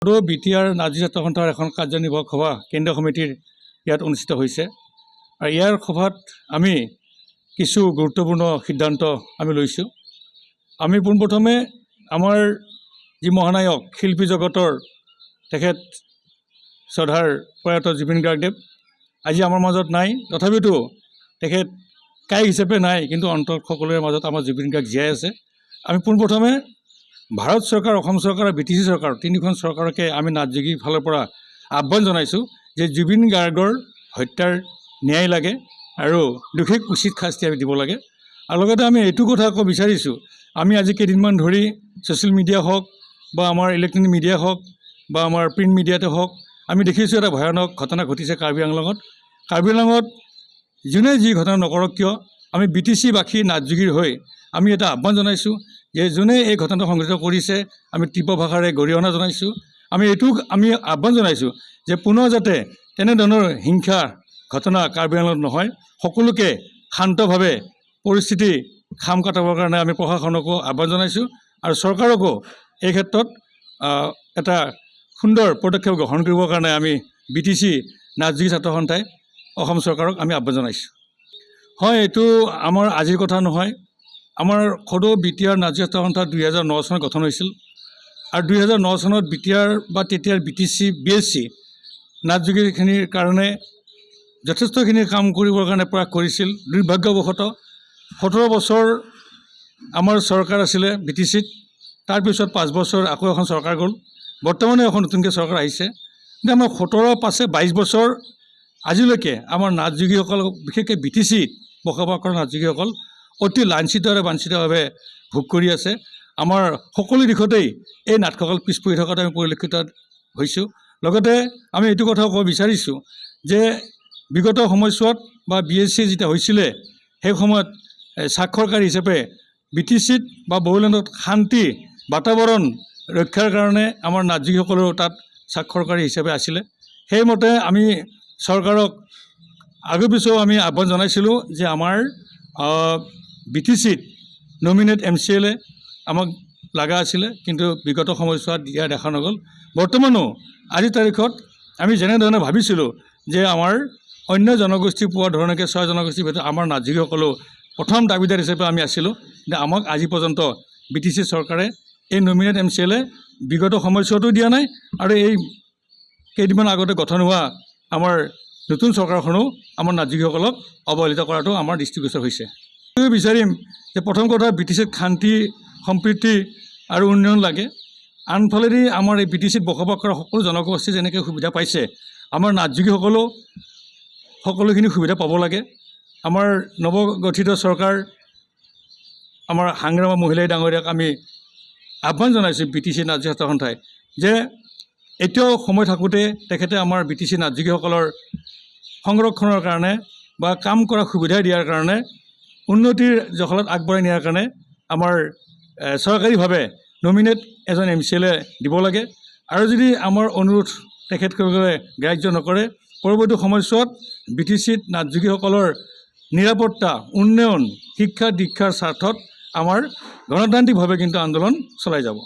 BTR নাৰ্জী ছাত্ৰ সন্থাৰ এখন কাৰ্যনিৰ্বাহক সভা কেন্দ্ৰীয় সমিতিৰ ইয়াত অনুষ্ঠিত হৈছে আৰু ইয়াৰ সভাত আমি কিছু গুৰুত্বপূৰ্ণ সিদ্ধান্ত আমি লৈছোঁ। আমি পোনপ্ৰথমে আমাৰ যি মহানায়ক শিল্পী জগতৰ তেখেত শ্ৰদ্ধাৰ প্ৰয়াত জুবিন গাৰ্গদেৱ আজি আমাৰ মাজত নাই, তথাপিতো তেখেত কায়িক হিচাপে নাই, কিন্তু অন্তত সকলোৰে মাজত আমাৰ জুবিন গাৰ্গ জীয়াই আছে। আমি পোনপ্ৰথমে ভাৰত চৰকাৰ, অসম চৰকাৰ আৰু BTC চৰকাৰ তিনিখন চৰকাৰকে আমি নাটযোগীৰ ফালৰ পৰা আহ্বান জনাইছোঁ যে জুবিন গাৰ্গৰ হত্যাৰ ন্যায় লাগে আৰু দোষীক উচিত শাস্তি আমি দিব লাগে। আৰু লগতে আমি এইটো কথা ক'ব বিচাৰিছোঁ, আমি আজি কেইদিনমান ধৰি ছ'চিয়েল মিডিয়া হওক বা আমাৰ ইলেক্ট্ৰনিক মিডিয়া হওক বা আমাৰ প্ৰিণ্ট মিডিয়াতে হওক আমি দেখিছোঁ এটা ভয়ানক ঘটনা ঘটিছে কাৰ্বি আংলঙত। কাৰ্বি আংলঙত যোনে যি ঘটনা নকৰক কিয় আমি BTC-বাসী নাটযোগীৰ হৈ আমি এটা আহ্বান জনাইছোঁ যে যোনে এই ঘটনাটো সংঘটিত কৰিছে আমি তীব্ৰ ভাষাৰে গৰিহণা জনাইছোঁ। আমি আহ্বান জনাইছোঁ যে পুনৰ যাতে তেনেধৰণৰ হিংসা ঘটনা কাৰ্বি আংলঙত নহয়, সকলোকে শান্তভাৱে পৰিস্থিতি খাম কাটাবৰ কাৰণে আমি প্ৰশাসনকো আহ্বান জনাইছোঁ আৰু চৰকাৰকো এই ক্ষেত্ৰত এটা সুন্দৰ পদক্ষেপ গ্ৰহণ কৰিবৰ কাৰণে আমি BTC নাটযোগী ছাত্ৰ সন্থাই অসম চৰকাৰক আমি আহ্বান জনাইছোঁ। হয়, এইটো আমাৰ আজিৰ কথা নহয়, আমাৰ সদৌ বিটিআৰ নাৰ্জী ছাত্ৰ সন্থা 2009 চনত গঠন হৈছিল আৰু 2009 চনত বিটিআৰ বা তেতিয়াৰ BTC BSC নাটযোগীখিনিৰ কাৰণে যথেষ্টখিনি কাম কৰিবৰ কাৰণে প্ৰয়াস কৰিছিল। দুৰ্ভাগ্যবশতঃ 17 বছৰ আমাৰ চৰকাৰ আছিলে BTC-ত, তাৰপিছত 5 বছৰ আকৌ এখন চৰকাৰ গ'ল, বৰ্তমানে এখন নতুনকৈ চৰকাৰ আহিছে। কিন্তু আমাৰ 17 পাছে 22 বছৰ আজিলৈকে আমাৰ নাটযোগীসকল, বিশেষকৈ BTC-ত বসবাস কৰা নাটযোগীসকল অতি লাঞ্ছিত আৰু বাঞ্ছিতভাৱে ভোগ কৰি আছে। আমাৰ সকলো দিশতেই এই নাটসকল পিছ পৰি থকাটো আমি পৰিলক্ষিত হৈছোঁ। লগতে আমি এইটো কথাও ক'ব বিচাৰিছোঁ যে বিগত সময়ছোৱাত বা BSC যেতিয়া হৈছিলে সেই সময়ত স্বাক্ষৰকাৰী হিচাপে BTC-ত বা বড়োলেণ্ডত শান্তি বাতাৱৰণ ৰক্ষাৰ কাৰণে আমাৰ নাটযোগীসকলেও তাত স্বাক্ষৰকাৰী হিচাপে আছিলে। সেইমতে আমি চৰকাৰক আগে পিছেও আমি আহ্বান জনাইছিলোঁ যে আমাৰ BTC-ত নমিনেট MCLA আমাক লগা আছিলে, কিন্তু বিগত সময়ছোৱাত দিয়া দেখা নগ'ল। বৰ্তমানো আজিৰ তাৰিখত আমি যেনেধৰণে ভাবিছিলোঁ যে আমাৰ অন্য জনগোষ্ঠী পোৱা ধৰণকে 6 জনগোষ্ঠীৰ ভিতৰত আমাৰ নাটযোগীসকলেও প্ৰথম দাবীদাৰ হিচাপে আমি আছিলোঁ, কিন্তু আমাক আজি পৰ্যন্ত BTC চৰকাৰে এই নমিনেট MCLA বিগত সময়ছোৱাতো দিয়া নাই আৰু এই কেইদিনমান আগতে গঠন হোৱা আমাৰ নতুন চৰকাৰখনেও আমাৰ নাটযোগীসকলক অৱহেলিত কৰাটো আমাৰ দৃষ্টিগোচৰ হৈছে। মই বিচাৰিম যে প্ৰথম কথা BTC-ত শান্তি সম্প্ৰীতি আৰু উন্নয়ন লাগে। আনফালেদি আমাৰ এই BTC-ত বসবাস কৰা সকলো জনগোষ্ঠী যেনেকৈ সুবিধা পাইছে আমাৰ নাটযোগীসকলেও সকলোখিনি সুবিধা পাব লাগে। আমাৰ নৱগঠিত চৰকাৰ আমাৰ হাংৰামা মহিলাই ডাঙৰীয়াক আমি আহ্বান জনাইছোঁ BTC নাৰ্জী ছাত্ৰ সন্থাই যে এতিয়াও সময় থাকোঁতে তেখেতে আমাৰ BTC নাটযোগীসকলৰ সংৰক্ষণৰ কাৰণে বা কাম কৰা সুবিধা দিয়াৰ কাৰণে উন্নতিৰ জখলাত আগবঢ়াই নিয়াৰ কাৰণে আমাৰ চৰকাৰীভাৱে নমিনেট এজন MCLA দিব লাগে। আৰু যদি আমাৰ অনুৰোধ তেখেতসকলে গ্ৰাহ্য নকৰে পৰৱৰ্তী সময়ছোৱাত BTC-ত নাটযোগীসকলৰ নিৰাপত্তা, উন্নয়ন, শিক্ষা দীক্ষাৰ স্বাৰ্থত আমাৰ গণতান্ত্ৰিকভাৱে কিন্তু আন্দোলন চলাই যাব।